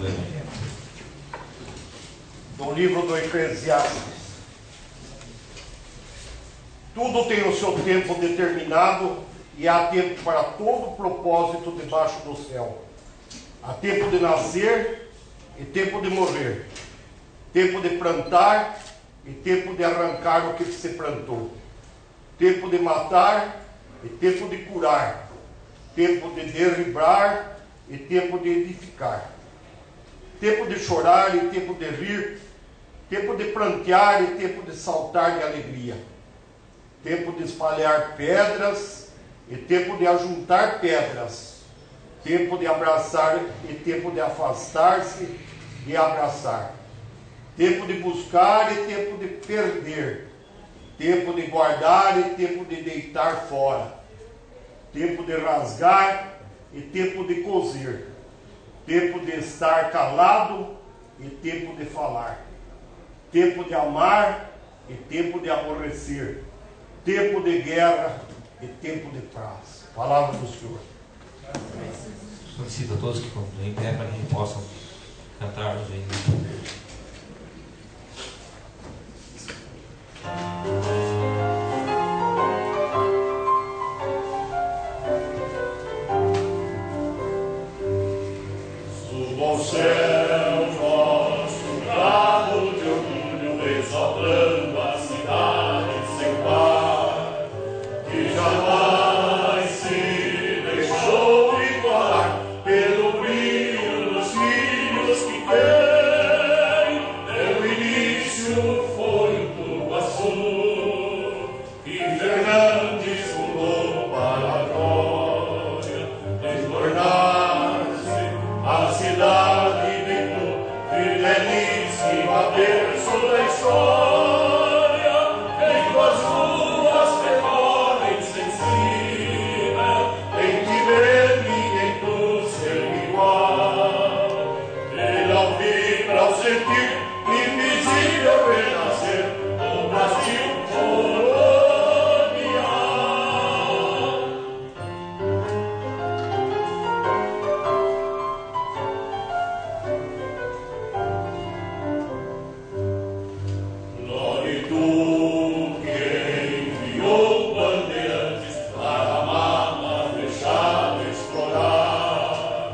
do Evangelho. Do livro do Eclesiastes. Tudo tem o seu tempo determinado e há tempo para todo propósito debaixo do céu. Há tempo de nascer e tempo de morrer. Tempo de plantar e tempo de arrancar o que se plantou. Tempo de matar e tempo de curar. Tempo de derribar e tempo de edificar. Tempo de chorar e tempo de rir. Tempo de prantear e tempo de saltar de alegria. Tempo de espalhar pedras e tempo de ajuntar pedras. Tempo de abraçar e tempo de afastar-se e abraçar. Tempo de buscar e tempo de perder. Tempo de guardar e tempo de deitar fora. Tempo de rasgar e tempo de coser. Tempo de estar calado e tempo de falar. Tempo de amar e tempo de aborrecer. Tempo de guerra e tempo de paz. Palavra do Senhor. Solicito a todos que continuem em pé para que possam cantar os hinos. Suba ao céu nosso brado de orgulho, exaltando a cidade sem par, que jamais se deixou igualar pelo brilho dos filhos que tem. Teu início foi o Tuguaçu, e Fernandes fundou para a glória, em tornar-se a cidade de Tu, fidelíssima berço da história, em tuas ruas percorrem sensível, em te ver ninguém tu ser igual. Ele ao vir, ao sentir, invisível renascer, o Brasil colonial. Glória tu que enviou bandeirantes para a mata fechada explorar,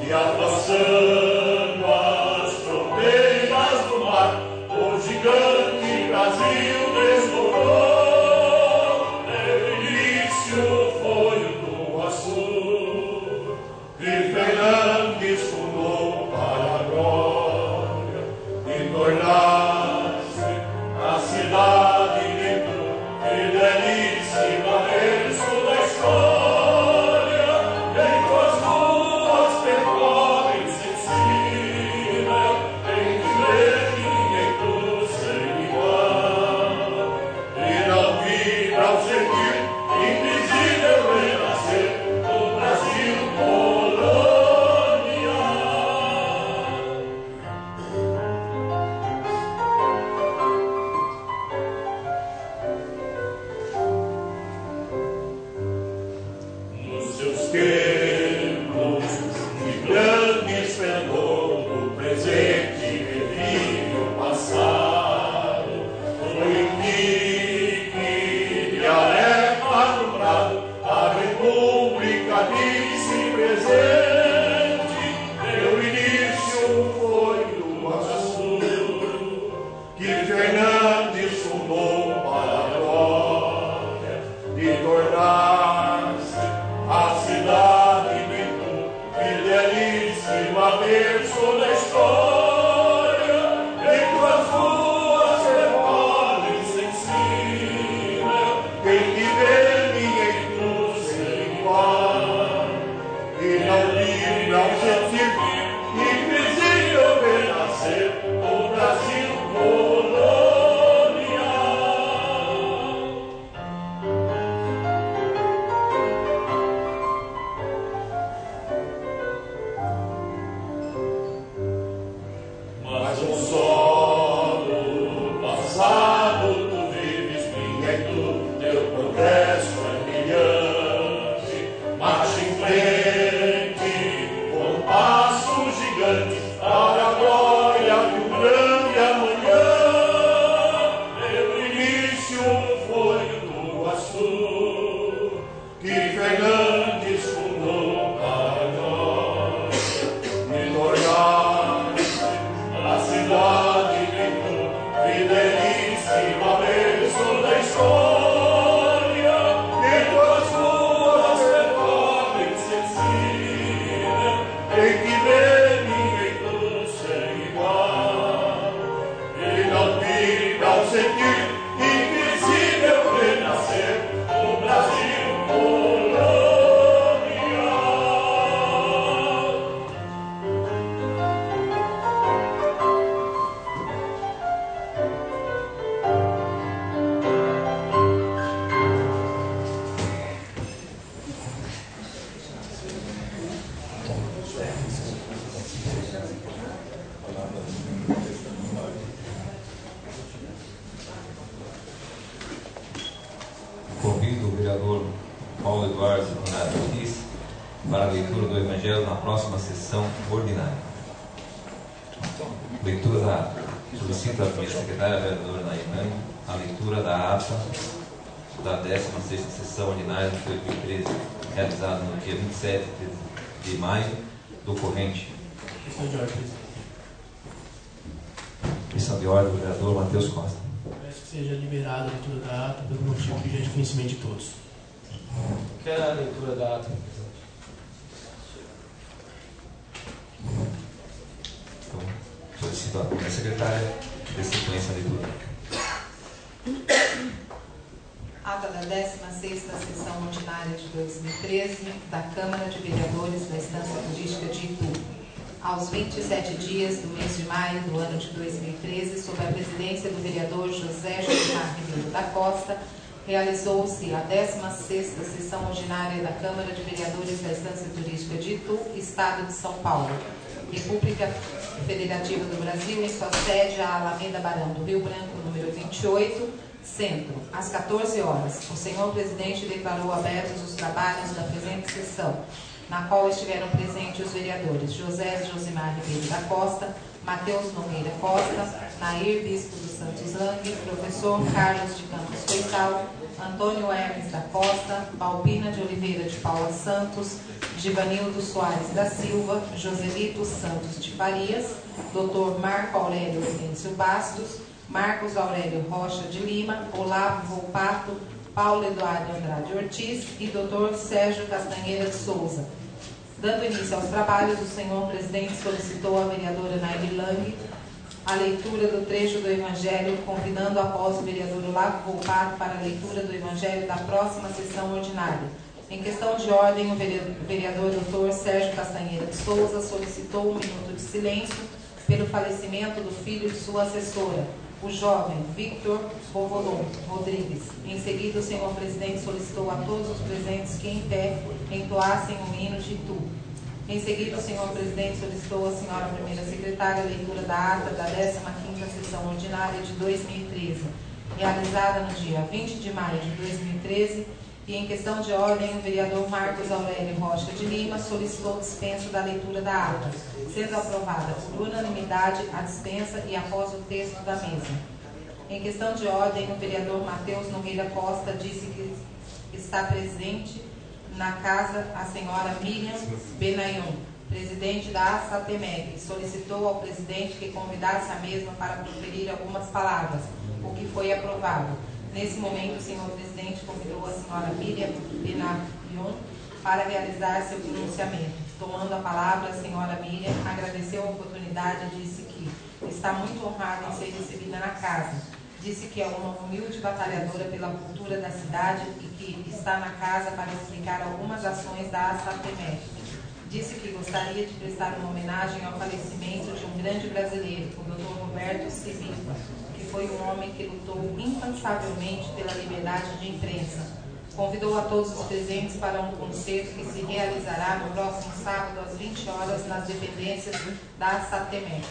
e avançando as fronteiras do mar, o gigante Brasil desdobrou. Teu início foi o Tuguaçu, e Fernandes fundou para a glória, e tornar-se a cidade de Tu, fidelíssima berço da história, em tuas ruas percorrem sensível, em te ver ninguém tu ser igual. E não vibra ao sentir, invisível renascer, o Brasil colonial. Nos seus templos de grande esplendor, o presente revive o passado. Foi um pique de arepa no prado, a república disse presente. Teu início foi do Tuguaçu, que Fernandes fundou para a glória, de tornar-se a cidade de Tu, fidelíssima berço da história, em tuas ruas percorrem sensível, quem te vê ninguém tu ser igual. E não livre ao sentir, invisível renascer, o Brasil colonial. Mas um solo passado tu vives, ninguém tu, teu progresso é brilhante. Marcha em frente, com passo gigante, próxima sessão ordinária. Leitura da ata. Solicito à minha secretária, a vereadora Naimani, a leitura da ata da 16ª sessão ordinária de 2013, realizada no dia 27 de maio do corrente. Questão de ordem, presidente. Questão de ordem do vereador Matheus Costa. Peço que seja liberada a leitura da ata pelo motivo que já é de conhecimento de todos. Quero a leitura da ata, presidente. Então, solicito à minha secretária de sequência a leitura. Ata da 16ª sessão ordinária de 2013 da Câmara de Vereadores da Estância Turística de Itu. Aos 27 dias do mês de maio do ano de 2013, sob a presidência do vereador José Josimar Ribeiro da Costa, realizou-se a 16ª sessão ordinária da Câmara de Vereadores da Estância Turística de Itu, Estado de São Paulo, República Federativa do Brasil, em sua sede, a Alameda Barão do Rio Branco, número 28, Centro. Às 14 horas, o senhor presidente declarou abertos os trabalhos da presente sessão, na qual estiveram presentes os vereadores José Josimar Ribeiro da Costa, Matheus Nogueira Costa, Nair Bispo dos Santos Lang, professor Carlos de Campos Coital, Antônio Hermes da Costa, Balbina de Oliveira de Paula Santos, Givanildo Soares da Silva, Joselito Santos de Farias, Dr. Marco Aurélio Hortêncio Bastos, Marcos Aurélio Rocha de Lima, Olavo Volpato, Paulo Eduardo Andrade Ortiz e Dr. Sérgio Castanheira de Souza. Dando início aos trabalhos, o senhor presidente solicitou à vereadora Nair Lang a leitura do trecho do Evangelho, convidando após o vereador Olavo Volpato para a leitura do Evangelho da próxima sessão ordinária. Em questão de ordem, o vereador Dr. Sérgio Castanheira de Souza solicitou 1 minuto de silêncio pelo falecimento do filho de sua assessora, o jovem Victor Bovolon Rodrigues. Em seguida, o senhor presidente solicitou a todos os presentes que, em pé, entoassem o hino de Itu. Em seguida, o senhor presidente solicitou à senhora primeira secretária a leitura da ata da 15ª sessão ordinária de 2013, realizada no dia 20 de maio de 2013, e em questão de ordem, o vereador Marcos Aurélio Rocha de Lima solicitou dispensa da leitura da ata, sendo aprovada por unanimidade a dispensa e após o texto da mesma. Em questão de ordem, o vereador Matheus Nogueira Costa disse que está presente na casa a senhora Miriam Benayon, presidente da ASATEMEC, e solicitou ao presidente que convidasse a mesma para proferir algumas palavras, o que foi aprovado. Nesse momento, o senhor presidente convidou a senhora Miriam Benayon para realizar seu pronunciamento. Tomando a palavra, a senhora Miriam agradeceu a oportunidade e disse que está muito honrada em ser recebida na casa. Disse que é uma humilde batalhadora pela cultura da cidade e que está na casa para explicar algumas ações da ASATEMEC. Disse que gostaria de prestar uma homenagem ao falecimento de um grande brasileiro, o Dr. Roberto Civica, que foi um homem que lutou incansavelmente pela liberdade de imprensa. Convidou a todos os presentes para um concerto que se realizará no próximo sábado às 20 horas nas dependências da ASATEMEC,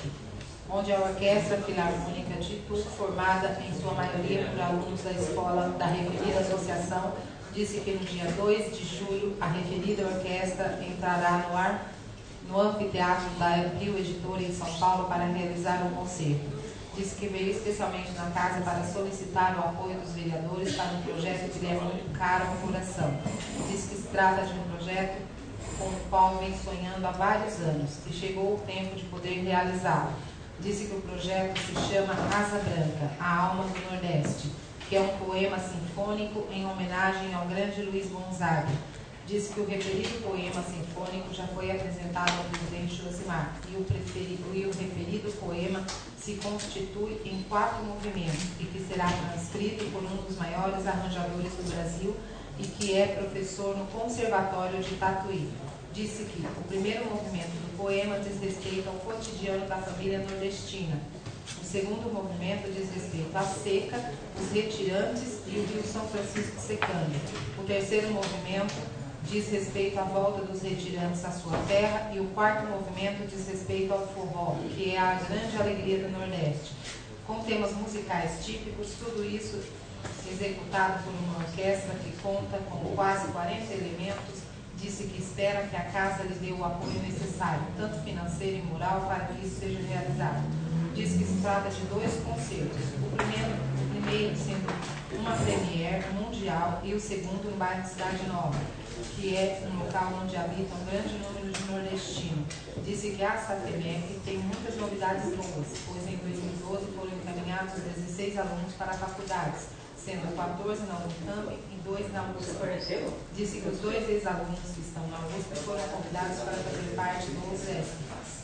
onde a Orquestra Filarmônica de Itu, formada em sua maioria por alunos da escola da referida associação, disse que no dia 2 de julho a referida orquestra entrará no ar no anfiteatro da Abril Editora em São Paulo para realizar um concerto. Disse que veio especialmente na casa para solicitar o apoio dos vereadores para um projeto que lhe é muito caro ao coração. Disse que se trata de um projeto com o qual vem sonhando há vários anos e chegou o tempo de poder realizá-lo. Disse que o projeto se chama Asa Branca, a Alma do Nordeste, que é um poema sinfônico em homenagem ao grande Luiz Gonzaga. Disse que o referido poema sinfônico já foi apresentado ao presidente Josimar e o referido poema se constitui em 4 movimentos e que será transcrito por um dos maiores arranjadores do Brasil e que é professor no Conservatório de Tatuí. Disse que o primeiro movimento do poema diz respeito ao cotidiano da família nordestina. O segundo movimento diz respeito à seca, os retirantes e o rio São Francisco secando. O terceiro movimento diz respeito à volta dos retirantes à sua terra, e o quarto movimento diz respeito ao forró, que é a grande alegria do Nordeste. Com temas musicais típicos, tudo isso executado por uma orquestra que conta com quase 40 elementos Disse que espera que a Casa lhe dê o apoio necessário, tanto financeiro e moral, para que isso seja realizado. Diz que se trata de 2 concertos, o primeiro sendo uma premiere mundial e o segundo no bairro de Cidade Nova, que é um local onde habita um grande número de nordestinos. Disse que a SATEMEC tem muitas novidades boas, pois em 2012 foram encaminhados 16 alunos para faculdades, sendo 14 na Unicamp e 2 na USP. Disse que os 2 ex-alunos que estão na USP foram convidados para fazer parte do OSESP,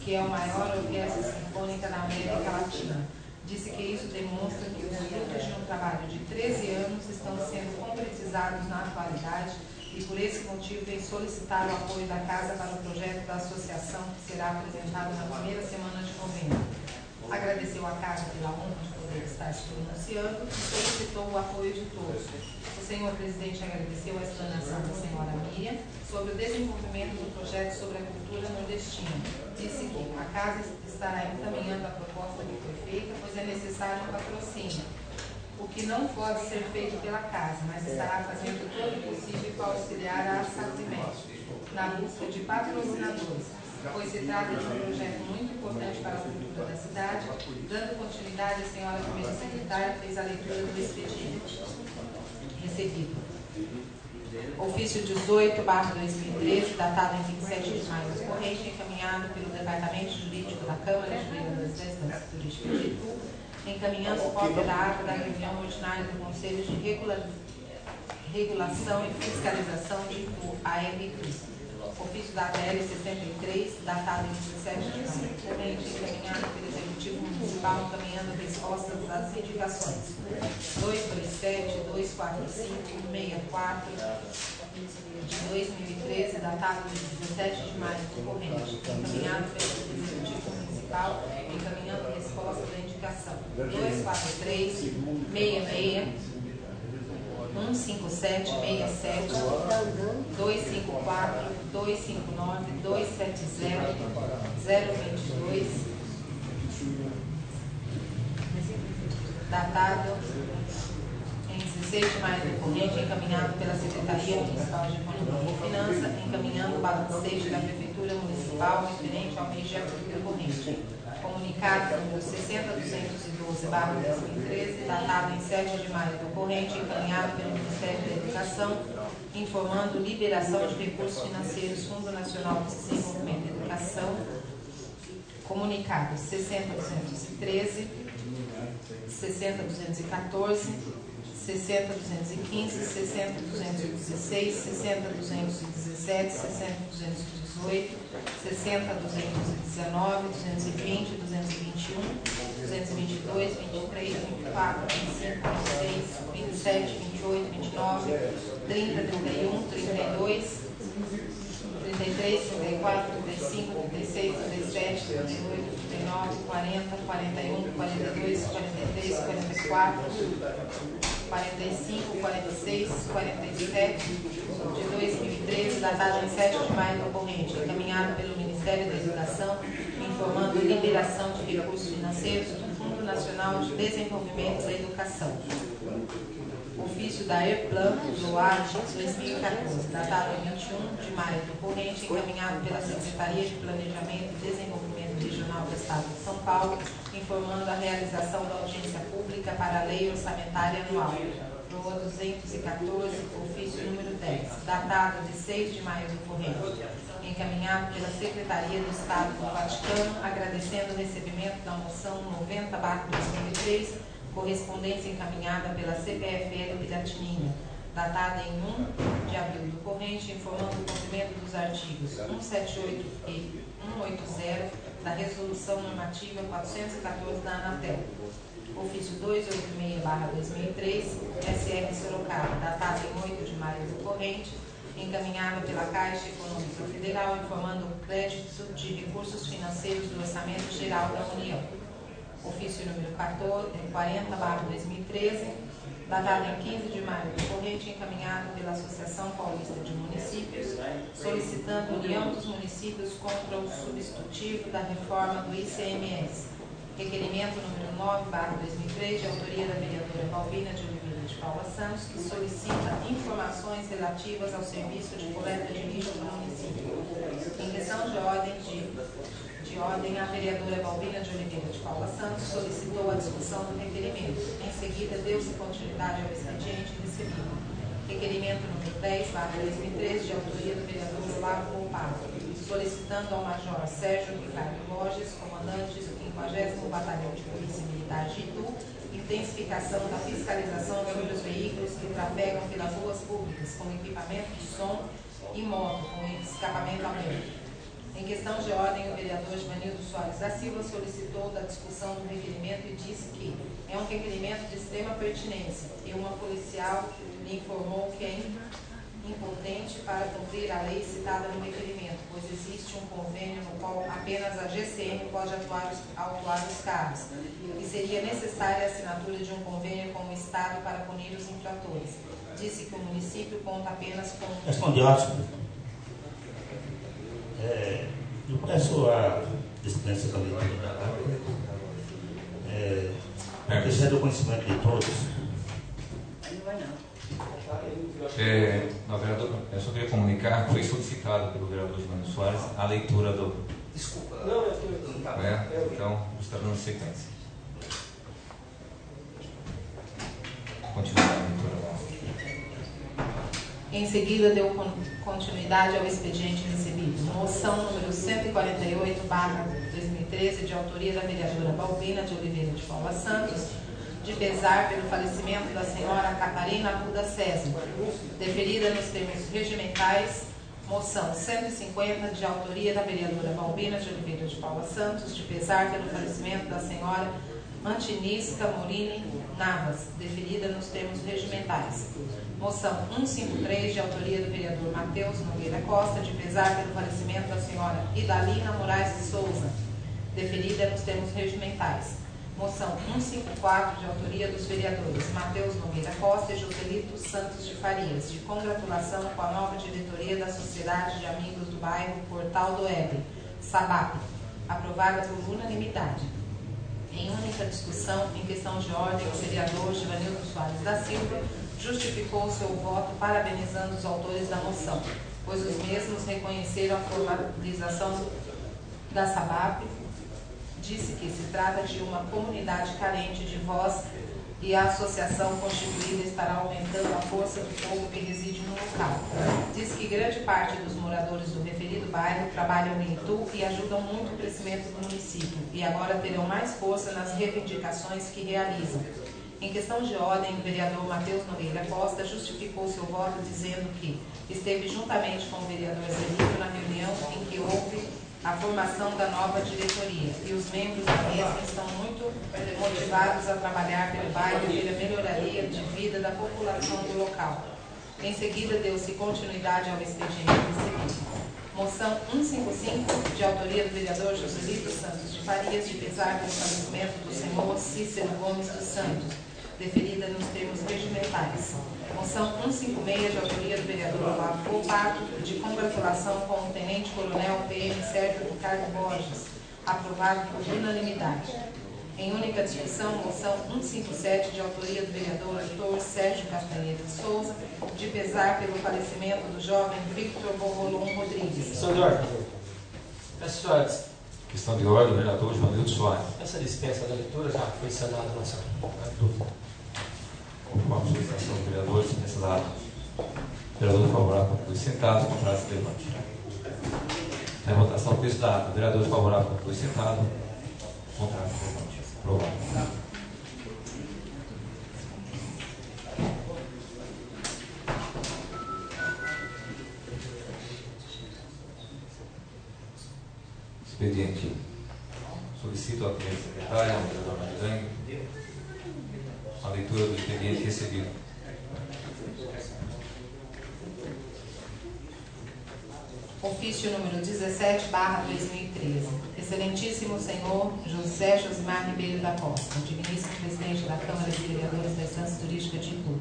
que é a maior orquestra sinfônica da América Latina. Disse que isso demonstra que os frutos de um trabalho de 13 anos estão sendo concretizados na atualidade e por esse motivo vem solicitar o apoio da Casa para o projeto da associação que será apresentado na primeira semana de novembro. Agradeceu a Casa pela honra de poder estar se pronunciando e solicitou o apoio de todos. O senhor presidente agradeceu a explanação da senhora Miriam sobre o desenvolvimento do projeto sobre a cultura nordestina. Disse que a Casa estará encaminhando a proposta que foi feita, pois é necessário um patrocínio, o que não pode ser feito pela Casa, mas estará fazendo todo o possível para auxiliar a SATEMEC na busca de patrocinadores, pois se trata de um projeto muito importante para a cultura da cidade. Dando continuidade, a senhora primeira secretária fez a leitura do expediente recebido. Ofício 18/2013, datado em 27 de maio do corrente, encaminhado pelo Departamento Jurídico da Câmara de Vereadores da Instância Turística de Itu, encaminhando cópia da ata da reunião ordinária do Conselho de Regulação e Fiscalização de Itu, ARITU. Ofício da ADL 63, datado em 17 de maio do corrente, encaminhado pelo Executivo Municipal, encaminhando respostas às indicações 227, 245, 64 de 2013, datado em 17 de maio do corrente, encaminhado pelo Executivo Municipal, encaminhando resposta da indicação 243, 66, 157, 67, 254, 259, 270, 022, datado em 16 de maio do corrente, encaminhado pela Secretaria Municipal de Economia e Finanças, encaminhando o balancejo da Prefeitura Municipal referente ao mês de abril do corrente. Comunicado número 60.212/2013, datado em 7 de maio do corrente, encaminhado pelo Ministério da Educação, informando liberação de recursos financeiros Fundo Nacional de Desenvolvimento da Educação. Comunicado 60.213, 60.214, 60.215, 60.216, 60.217, 60.218, 60.219, 220, 221, 222, 23, 24, 25, 26, 27, 28, 29, 30, 31, 32, 33, 34, 35, 36, 37, 38, 39, 40, 41, 42, 43, 44, 45, 46, 47 de 2013, datado em 7 de maio do corrente, encaminhado pelo Ministério da Educação, informando liberação de recursos financeiros do Fundo Nacional de Desenvolvimento da Educação. Ofício da ERPLAN do ART 2014, datado em 21 de maio do corrente, encaminhado pela Secretaria de Planejamento e Desenvolvimento Regional do Estado de São Paulo, informando a realização da audiência pública para a Lei Orçamentária Anual, ROA 214, ofício número 10, datado de 6 de maio do corrente, encaminhado pela Secretaria do Estado do Vaticano, agradecendo o recebimento da moção 90/2003, correspondência encaminhada pela CPFL Piratininga, datada em 1 de abril do corrente, informando o cumprimento dos artigos 178 e 180 da Resolução Normativa 414 da Anatel. Ofício 286/2003, SR Sorocaba, datado em 8 de maio do corrente, encaminhada pela Caixa Econômica Federal, informando o crédito de recursos financeiros do Orçamento Geral da União. Ofício número 40/2013, datado em 15 de maio do corrente, encaminhado pela Associação Paulista de Municípios, solicitando união dos municípios contra o substitutivo da reforma do ICMS. Requerimento número 9/2003, de autoria da vereadora Valvina de Oliveira de de Paula Santos, que solicita informações relativas ao serviço de coleta de lixo do município. Em questão de ordem, a vereadora Balbina de Oliveira de Paula Santos solicitou a discussão do requerimento. Em seguida, deu-se continuidade ao expediente recebido. Requerimento número 10/2013, de autoria do vereador Olavo Volpato, solicitando ao Major Sérgio Ricardo Borges, comandante do 50º Batalhão de Polícia Militar de Itu, intensificação da fiscalização sobre os veículos que trafegam pelas ruas públicas com equipamento de som e moto com escapamento aberto. Em questão de ordem, o vereador Givanildo Soares da Silva solicitou da discussão do requerimento e disse que é um requerimento de extrema pertinência e uma policial lhe informou que é impotente para cumprir a lei citada no requerimento, pois existe um convênio no qual apenas a GCM pode autuar os carros e seria necessária a assinatura de um convênio com o Estado para punir os infratores. Disse que o município conta apenas com... Responde, ótimo. Eu peço a dispensa da leitura. Isso é do conhecimento de todos. Vereador, eu só queria comunicar que foi solicitado pelo vereador Givanildo Soares a leitura do... Desculpa. Não, então, está dando sequência. Continuar a leitura. Em seguida, deu continuidade ao expediente recebido. Moção número 148/2013, de autoria da vereadora Balbina de Oliveira de Paula Santos, de pesar pelo falecimento da senhora Catarina Arruda César, deferida nos termos regimentais. Moção 150, de autoria da vereadora Balbina de Oliveira de Paula Santos, de pesar pelo falecimento da senhora Antinisca Morini Navas, deferida nos termos regimentais. Moção 153, de autoria do vereador Matheus Nogueira Costa, de pesar pelo falecimento da senhora Idalina Moraes de Souza, deferida nos termos regimentais. Moção 154, de autoria dos vereadores Matheus Nogueira Costa e Joselito Santos de Farias, de congratulação com a nova diretoria da Sociedade de Amigos do Bairro Portal do Éden, SABAP, aprovada por unanimidade. Em única discussão, em questão de ordem, o vereador Givanildo Soares da Silva justificou seu voto parabenizando os autores da moção, pois os mesmos reconheceram a formalização da SABAP. Disse que se trata de uma comunidade carente de voz e a associação constituída estará aumentando a força do povo que reside no local. Diz que grande parte dos moradores do referido bairro trabalham em Itu e ajudam muito o crescimento do município e agora terão mais força nas reivindicações que realizam. Em questão de ordem, o vereador Matheus Nogueira Costa justificou seu voto dizendo que esteve juntamente com o vereador Zelito na reunião em que houve a formação da nova diretoria e os membros da mesa estão muito motivados a trabalhar pelo bairro e pela melhoria de vida da população do local. Em seguida, deu-se continuidade ao expediente recebido. Moção 155, de autoria do vereador Joselito Santos de Farias, de pesar pelo falecimento do senhor Cícero Gomes dos Santos, deferida nos termos regimentais. Moção 156, de autoria do vereador Olavo Volpato, de congratulação com o tenente-coronel PM Sérgio Ricardo Borges, aprovado por unanimidade. Em única discussão, moção 157, de autoria do vereador Dr. Sérgio Castanheira de Souza, de pesar pelo falecimento do jovem Victor Borrolon Rodrigues. Questão de ordem. Peço Soares. Questão de ordem, vereador Givanildo Soares. Essa dispensa da leitura já foi sanada na nossa dúvida. Com a solicitação do vereador, nesse lado. Vereador favorável, conclui sentado. Contrário, se levante. Na votação, o texto da ata. Vereador favorável, conclui sentado. Contrário, se levante. Aprovado. Expediente. Solicito à primeira secretária, a vereadora Marilangue, a leitura do expediente recebido. Ofício número 17/2013. Excelentíssimo senhor José Josimar Ribeiro da Costa, digníssimo presidente da Câmara de Vereadores da Instância Turística de Itu.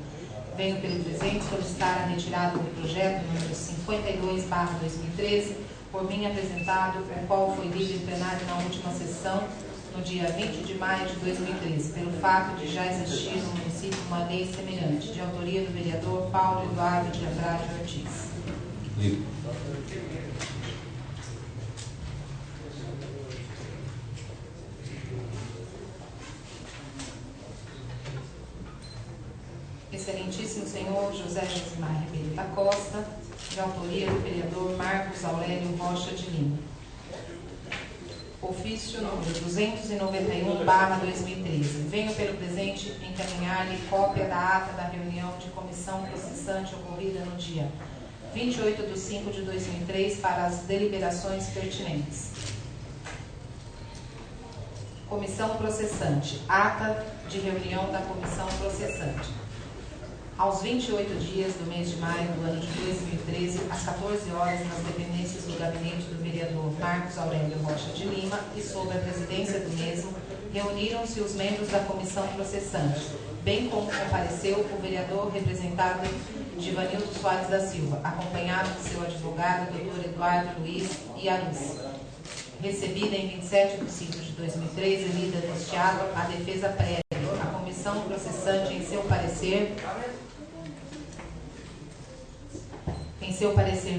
Venho pelo presente solicitar a retirada do projeto número 52/2013, por mim apresentado, o qual foi lido em plenário na última sessão, no dia 20 de maio de 2013, pelo fato de já existir no município uma lei semelhante, de autoria do vereador Paulo Eduardo de Andrade Ortiz. Livre. Excelentíssimo senhor José Josimar Ribeiro da Costa, de autoria do vereador Marcos Aurélio Rocha de Lima. Ofício número 291/2013. Venho pelo presente encaminhar-lhe cópia da ata da reunião de comissão processante ocorrida no dia 28/5/2003 para as deliberações pertinentes. Comissão processante. Ata de reunião da comissão processante. Aos 28 dias do mês de maio do ano de 2013, às 14 horas, nas dependências do gabinete do vereador Marcos Aurélio Rocha de Lima e sob a presidência do mesmo, reuniram-se os membros da comissão processante, bem como compareceu o vereador representado Givanildo Soares da Silva, acompanhado de seu advogado, Dr. Eduardo Luiz Iarus. Recebida em 27/5/2003 e lida neste ato a defesa prévia, a comissão processante, em seu parecer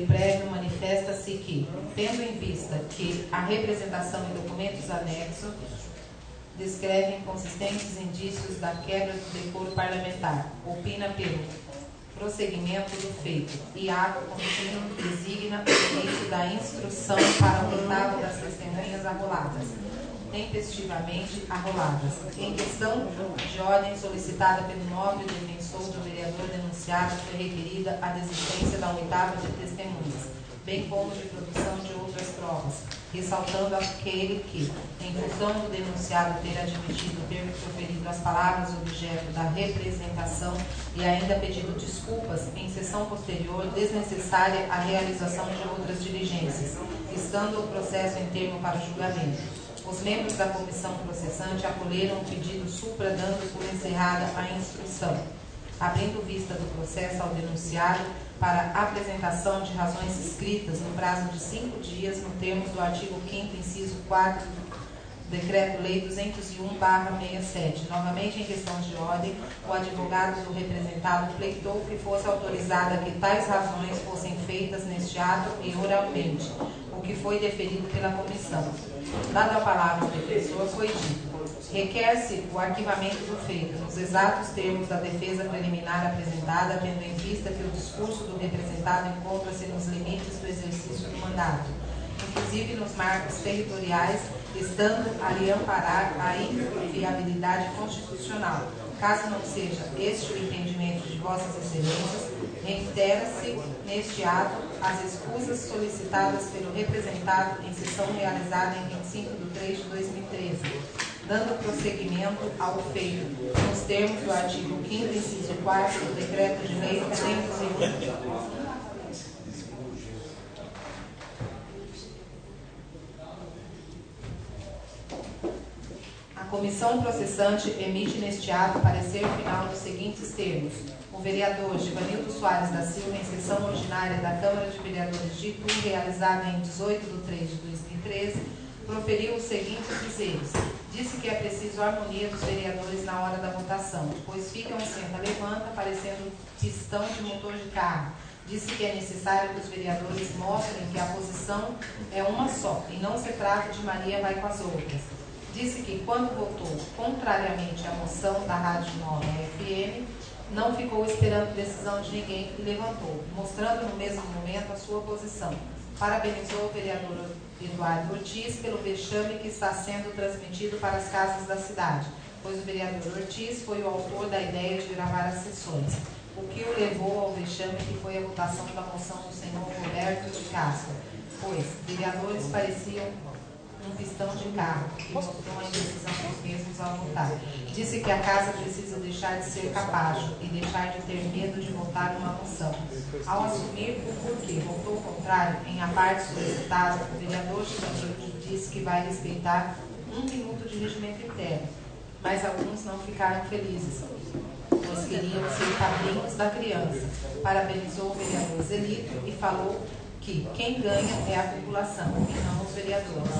prévio, manifesta-se que, tendo em vista que a representação e documentos anexos descrevem consistentes indícios da quebra do decoro parlamentar, opina pelo prosseguimento do feito e ato contínuo designa o início da instrução para o oitavo das testemunhas arroladas, tempestivamente arroladas. Em questão de ordem solicitada pelo nobre defensor do vereador denunciado, foi requerida a desistência da oitava de testemunhas, bem como de produção de outras provas, ressaltando aquele que, em função do denunciado ter admitido ter proferido as palavras objeto da representação e ainda pedido desculpas, em sessão posterior, desnecessária a realização de outras diligências, estando o processo em termo para julgamento. Os membros da comissão processante acolheram o pedido supra, dando por encerrada a instrução, abrindo vista do processo ao denunciado para apresentação de razões escritas no prazo de 5 dias, no termos do artigo 5º, inciso 4 do Decreto-Lei 201/67. Novamente, em questão de ordem, o advogado do representado pleitou que fosse autorizada que tais razões fossem feitas neste ato e oralmente, o que foi deferido pela comissão. Dada a palavra ao defensor, foi dito: requer-se o arquivamento do feito, nos exatos termos da defesa preliminar apresentada, tendo em vista que o discurso do representado encontra-se nos limites do exercício do mandato, inclusive nos marcos territoriais, estando a lhe amparar a inviabilidade constitucional. Caso não seja este o entendimento de vossas excelências, reitera-se neste ato as escusas solicitadas pelo representado em sessão realizada em 25/3/2013, dando prosseguimento ao feito, nos termos do artigo 5º, inciso 4 do Decreto de Lei 301. A comissão processante emite neste ato parecer final nos seguintes termos: o vereador Givanildo Soares da Silva, em sessão ordinária da Câmara de Vereadores de Itu, realizada em 18/3/2013, proferiu os seguintes dizeres: disse que é preciso harmonia dos vereadores na hora da votação, pois fica um senta-levanta parecendo pistão de motor de carro. Disse que é necessário que os vereadores mostrem que a posição é uma só e não se trata de Maria vai com as outras. Disse que, quando votou contrariamente à moção da Rádio Nova FM, não ficou esperando decisão de ninguém e levantou, mostrando no mesmo momento a sua posição. Parabenizou o vereador Eduardo Ortiz pelo vexame que está sendo transmitido para as casas da cidade, pois o vereador Ortiz foi o autor da ideia de gravar as sessões, o que o levou ao vexame que foi a votação da moção do senhor Roberto de Castro, pois vereadores pareciam um pistão de carro, que mostrou a indecisão dos mesmos ao votar. Disse que a casa precisa deixar de ser capacho e deixar de ter medo de votar uma moção. Ao assumir o porquê votou contrário, em a parte solicitada, o vereador Givanildo disse que vai respeitar 1 minuto de regimento interno, mas alguns não ficaram felizes, pois queriam ser padrinhos da criança. Parabenizou o vereador Zelito e falou que quem ganha é a população e não os vereadores.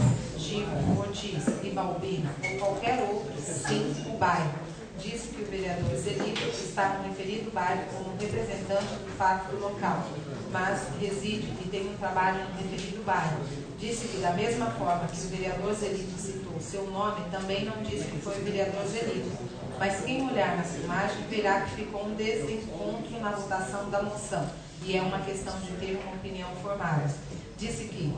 Motivo, Ortiz e Balbino ou qualquer outro, sim, o bairro. Disse que o vereador Zelito está no referido bairro como representante do fato do local, mas reside e tem um trabalho no referido bairro. Disse que, da mesma forma que o vereador Zelito citou seu nome, também não disse que foi o vereador Zelito. Mas quem olhar nessa imagem verá que ficou um desencontro na votação da moção, e é uma questão de ter uma opinião formada. Disse que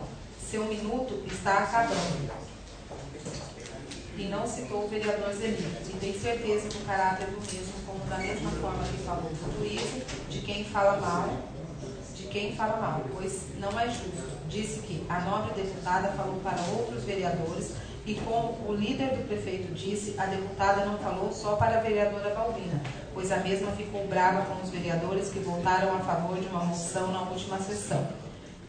seu minuto está acabando e não citou o vereador Zelito, e tem certeza do caráter do mesmo, como da mesma forma que falou do juízo, de quem fala mal, pois não é justo. Disse que a nobre deputada falou para outros vereadores e, como o líder do prefeito disse, a deputada não falou só para a vereadora Balbina, pois a mesma ficou brava com os vereadores que votaram a favor de uma moção na última sessão.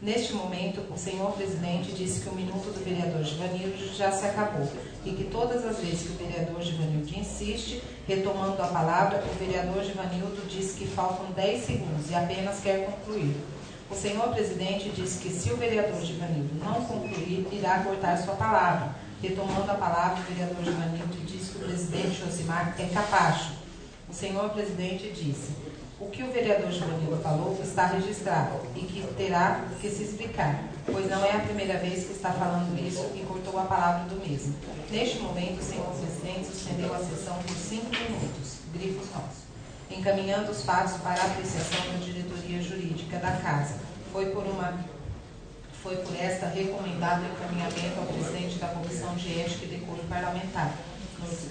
Neste momento, o senhor presidente disse que o minuto do vereador Givanildo já se acabou e que todas as vezes que o vereador Givanildo insiste, retomando a palavra, o vereador Givanildo disse que faltam 10 segundos e apenas quer concluir. O senhor presidente disse que se o vereador Givanildo não concluir, irá cortar sua palavra. Retomando a palavra, o vereador Givanildo disse que o presidente Josimar é capacho. O senhor presidente disse: o que o vereador Givanildo falou está registrado e que terá que se explicar, pois não é a primeira vez que está falando isso, e cortou a palavra do mesmo. Neste momento, o senhor presidente suspendeu a sessão por 5 minutos. Grifos nossos. Encaminhando os fatos para a apreciação da diretoria jurídica da Casa. Foi por esta recomendado o encaminhamento ao presidente da Comissão de Ética e Decoro Parlamentar,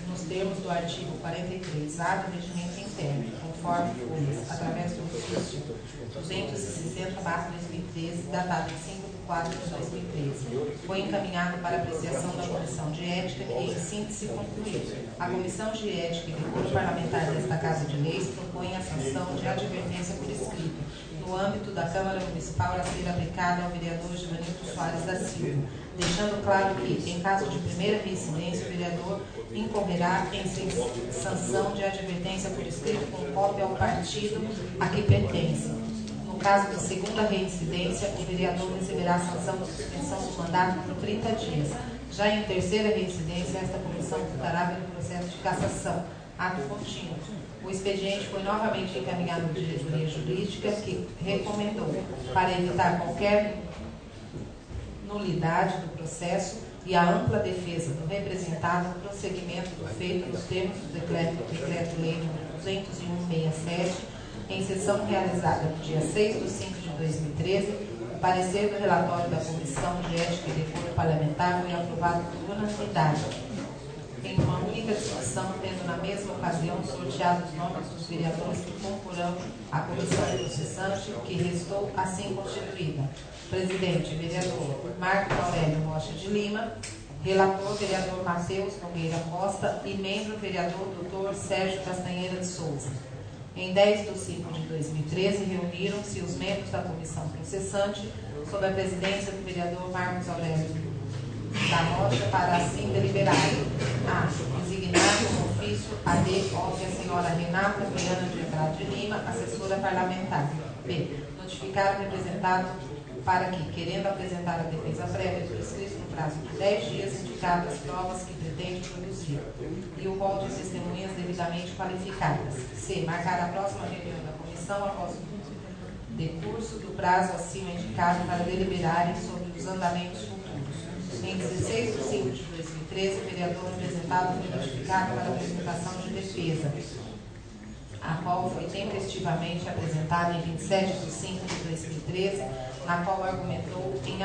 nos termos do artigo 43A do Regimento Interno, conforme folhas, através do ofício 260/2013, datado em 5 de 4 de 2013. Foi encaminhado para apreciação da Comissão de Ética e, em síntese, concluiu. A Comissão de Ética e Decoro Parlamentar desta Casa de Leis propõe a sanção de advertência por escrito, no âmbito da Câmara Municipal, a ser aplicada ao vereador Givanildo Soares da Silva, deixando claro que, em caso de primeira reincidência, o vereador incorrerá em sanção de advertência por escrito com cópia ao partido a que pertence. No caso de segunda reincidência, o vereador receberá sanção de suspensão do mandato por 30 dias. Já em terceira reincidência, esta comissão optará pelo processo de cassação, ato contínuo. O expediente foi novamente encaminhado à diretoria jurídica, que recomendou, para evitar qualquer nulidade do processo e a ampla defesa do representado, o prosseguimento do feito nos termos do Decreto-Lei nº 201/67, em sessão realizada no dia 6 de 5 de 2013, o parecer do relatório da Comissão de Ética e Decoro Parlamentar foi aprovado por unanimidade, em uma única discussão, tendo na mesma ocasião sorteados os nomes dos vereadores que comporão a comissão processante, que restou assim constituída. Presidente, vereador Marcos Aurélio Rocha de Lima. Relator, vereador Matheus Nogueira Costa. E membro, vereador Dr. Sérgio Castanheira de Souza. Em 10 de 5 de 2013, reuniram-se os membros da comissão processante, sob a presidência do vereador Marcos Aurélio da Rocha, para assim deliberar: a. Designar como ofício AD OF a senhora Renata Goiana de Andrade de Lima, assessora parlamentar. B. Notificar o representado para que, querendo apresentar a defesa prévia do prescrito no prazo de 10 dias, indicar as provas que pretende produzir e o rol de testemunhas devidamente qualificadas. C. Marcar a próxima reunião da comissão após o decurso do prazo acima indicado para deliberarem sobre os andamentos futuros. Em 16 de 5 de 2013, o vereador representado foi notificado para apresentação de defesa, a qual foi tempestivamente apresentada em 27 de 5 de 2013, na qual argumentou em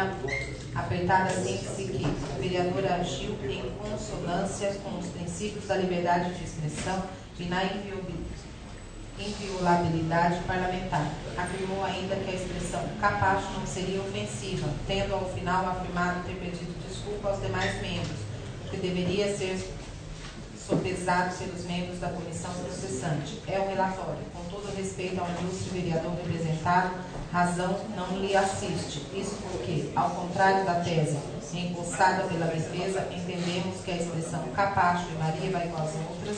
apertada síntese que o vereador agiu em consonância com os princípios da liberdade de expressão e na inviolabilidade parlamentar. Afirmou ainda que a expressão capacho não seria ofensiva, tendo ao final afirmado ter pedido desculpa aos demais membros, que deveria ser sopesado pelos membros da comissão processante. É o relatório. Com todo respeito ao ilustre vereador representado, razão não lhe assiste. Isso porque, ao contrário da tese empossada pela defesa, entendemos que a expressão capacho e Maria vai com as outras,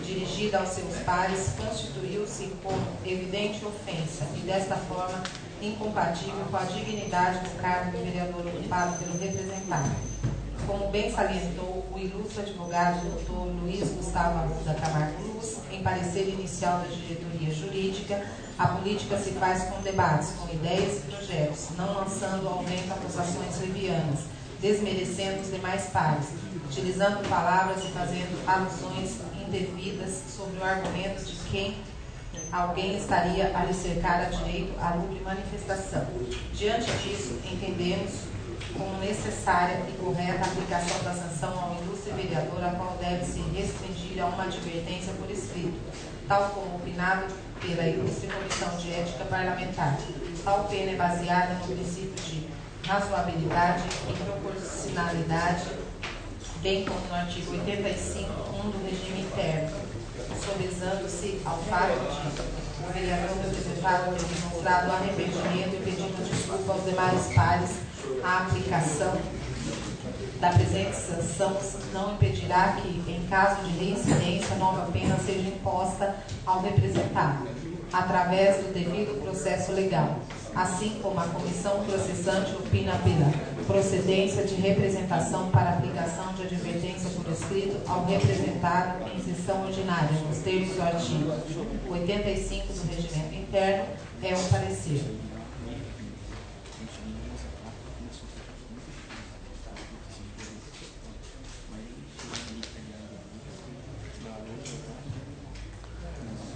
dirigida aos seus pares, constituiu-se como evidente ofensa e, desta forma, incompatível com a dignidade do cargo do vereador ocupado pelo representado. Como bem salientou o ilustre advogado Dr. Luiz Gustavo Arruda Camargo Luz, em parecer inicial da diretoria jurídica, a política se faz com debates, com ideias e projetos, não lançando ao vento acusações levianas, desmerecendo os demais pares, utilizando palavras e fazendo alusões indevidas sobre o argumento de quem alguém estaria a lhe cercar a direito à livre manifestação. Diante disso, entendemos como necessária e correta a aplicação da sanção ao ilustre vereador, a qual deve se restringir a uma advertência por escrito, tal como opinado pela ilustre Comissão de Ética Parlamentar. Tal pena é baseada no princípio de razoabilidade e proporcionalidade, bem como no artigo 85.1 do regime interno, sobresando-se ao fato de o vereador representado ter demonstrado arrependimento e pedido desculpa aos demais pares. A aplicação da presente sanção não impedirá que, em caso de reincidência, nova pena seja imposta ao representado, através do devido processo legal, assim como a comissão processante opina pela procedência de representação para aplicação de advertência por escrito ao representado em sessão ordinária, nos termos do artigo 85 do regimento interno, é o parecer.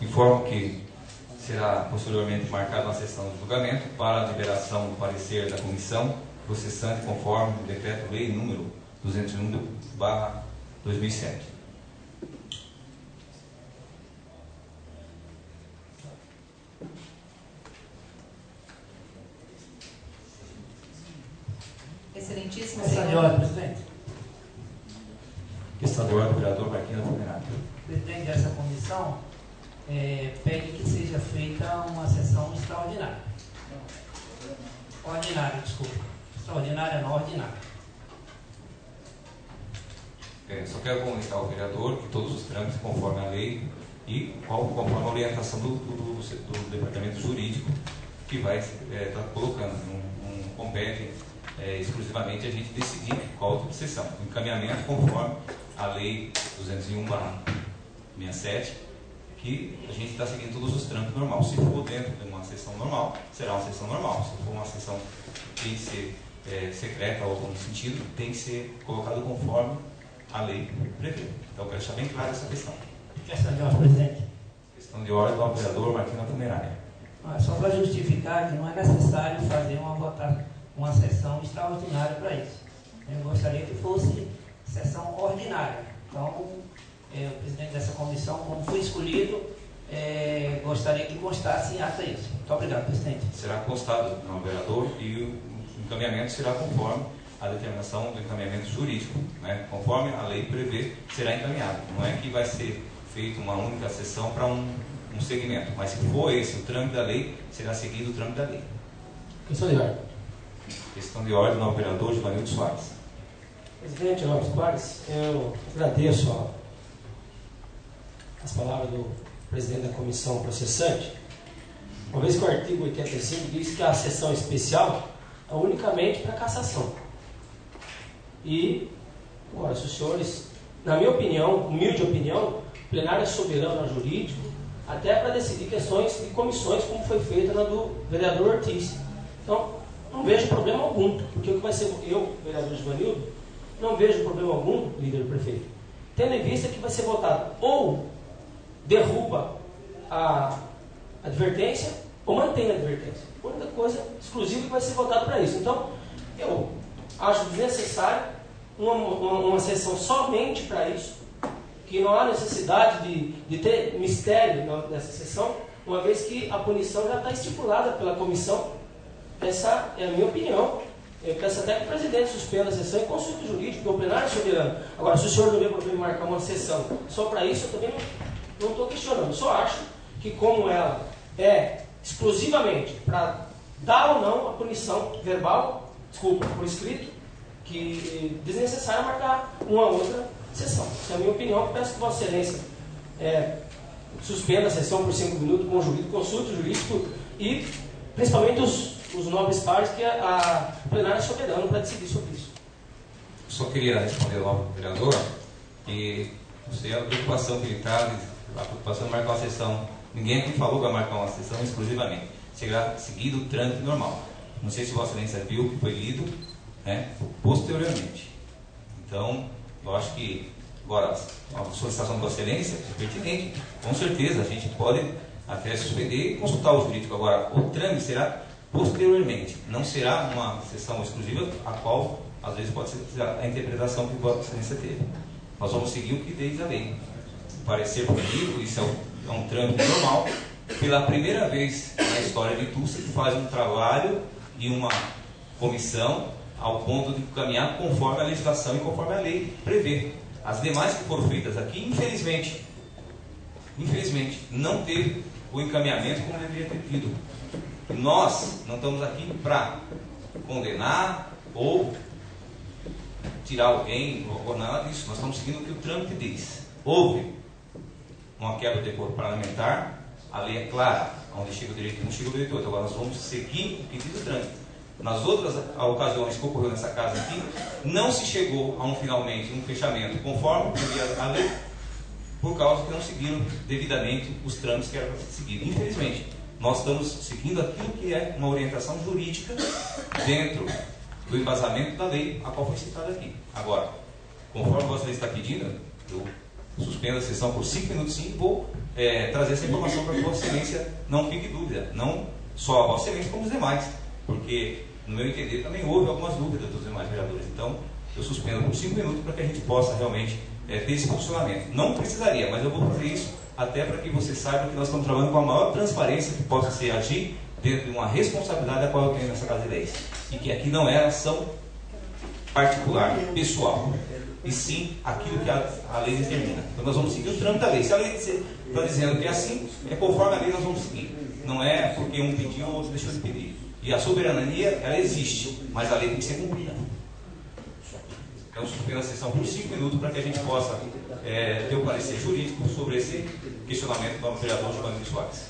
Informo que será posteriormente marcada uma sessão de julgamento para a liberação do parecer da comissão processante conforme o Decreto-Lei número 201/2007. Excelentíssimo Questão de senhor. ordem, presidente. Questão de ordem, vereador Marquinhos Funerário. O presidente dessa comissão pede que seja feita uma sessão extraordinária. Ordinária, desculpa. Extraordinária, não ordinária. Só quero comunicar ao vereador que todos os trâmites conforme a lei e conforme a orientação do departamento jurídico que vai estar colocando. Não compete exclusivamente a gente decidir qual tipo de sessão. O encaminhamento conforme a lei 201/67, que a gente está seguindo todos os trâmites normais. Se for dentro de uma sessão normal, será uma sessão normal. Se for uma sessão que tem que ser secreta ou algum sentido, tem que ser colocado conforme a lei prevê. Então, eu quero deixar bem clara essa questão. Questão de ordem, presidente. Questão de ordem do operador Marquinhos Funerária. Só para justificar que não é necessário fazer uma sessão extraordinária para isso. Eu gostaria que fosse sessão ordinária. Então, o presidente dessa comissão, como foi escolhido, gostaria que constasse em ata isso. Muito obrigado, presidente. Será constado no vereador e o encaminhamento será conforme a determinação do encaminhamento jurídico, né? Conforme a lei prevê, será encaminhado. Não é que vai ser feita uma única sessão para um segmento, mas se for esse o trâmite da lei, será seguido o trâmite da lei. Questão de ordem. Questão de ordem no operador Givanildo Soares. Presidente Lopes Soares, eu agradeço as palavras do presidente da comissão processante, uma vez que o artigo 85 diz que a sessão especial é unicamente para cassação. E, agora, se os senhores, na minha opinião, humilde opinião, o plenário é soberano jurídico, até para decidir questões de comissões, como foi feita na do vereador Ortiz. Então, não vejo problema algum, porque o que vai ser eu, vereador Givanildo, não vejo problema algum, líder do prefeito, tendo em vista que vai ser votado ou derruba a advertência ou mantém a advertência. A única coisa exclusiva que vai ser votado para isso. Então, eu acho desnecessário uma sessão somente para isso, que não há necessidade de ter mistério nessa sessão, uma vez que a punição já está estipulada pela comissão. Essa é a minha opinião. Eu peço até que o presidente suspenda a sessão e consulte o jurídico, porque o plenário é soberano. Agora, se o senhor não vê problema em marcar uma sessão só para isso, eu também não estou questionando. Só acho que, como ela é exclusivamente para dar ou não a punição verbal, por escrito, que é desnecessário marcar uma outra sessão. Essa é a minha opinião. Eu peço que Vossa Excelência suspenda a sessão por 5 minutos com o jurídico, consulte o jurídico e, principalmente, os nobres pares, que a plenária é soberana para decidir sobre isso. só queria responder logo ao vereador que sei a preocupação que ele traz, a preocupação de marcar uma sessão. Ninguém aqui falou que vai marcar uma sessão exclusivamente. Será seguido o trâmite normal. Não sei se Vossa Excelência viu que foi lido, né, posteriormente. Então, eu acho que agora a solicitação de Vossa Excelência é pertinente. Com certeza, a gente pode até suspender e consultar o jurídico. Agora, o trâmite será posteriormente. Não será uma sessão exclusiva, a qual, às vezes, pode ser a interpretação que Vossa Excelência teve. Nós vamos seguir o que diz a lei. O parecer público, isso é um trâmite normal. Pela primeira vez na história de Itu, se faz um trabalho e uma comissão ao ponto de caminhar conforme a legislação e conforme a lei prevê. As demais que foram feitas aqui, infelizmente, não teve o encaminhamento como deveria ter tido. Nós não estamos aqui para condenar ou tirar alguém ou nada disso. Nós estamos seguindo o que o trâmite diz. Houve uma quebra de decoro parlamentar, a lei é clara, onde chega o direito e não chega o direito. Agora nós vamos seguir o que diz o trâmite. Nas outras ocasiões que ocorreu nessa casa aqui, não se chegou a finalmente um fechamento conforme previa a lei, por causa que não seguiram devidamente os trâmites que eram para ser seguidos. Infelizmente, nós estamos seguindo aquilo que é uma orientação jurídica dentro do embasamento da lei, a qual foi citada aqui. Agora, conforme você está pedindo, eu suspendo a sessão por 5 minutos sim, e vou trazer essa informação para que Vossa Excelência não fique dúvida, não só a Vossa Excelência, como os demais, porque, no meu entender, também houve algumas dúvidas dos demais vereadores. Então, eu suspendo por 5 minutos para que a gente possa realmente ter esse funcionamento. Não precisaria, mas eu vou fazer isso até para que você saiba que nós estamos trabalhando com a maior transparência que possa ser agir dentro de uma responsabilidade a qual eu tenho nessa Casa de Leis. E que aqui não é ação particular, pessoal, e sim aquilo que a lei determina. Então nós vamos seguir o trâmite da lei. Se a lei está dizendo que é assim, é conforme a lei nós vamos seguir. Não é porque um pediu ou outro deixou de pedir. E a soberania, ela existe, mas a lei tem que ser cumprida. Então suspendo a sessão por 5 minutos para que a gente possa ter o parecer jurídico sobre esse questionamento do vereador Giovanni Soares.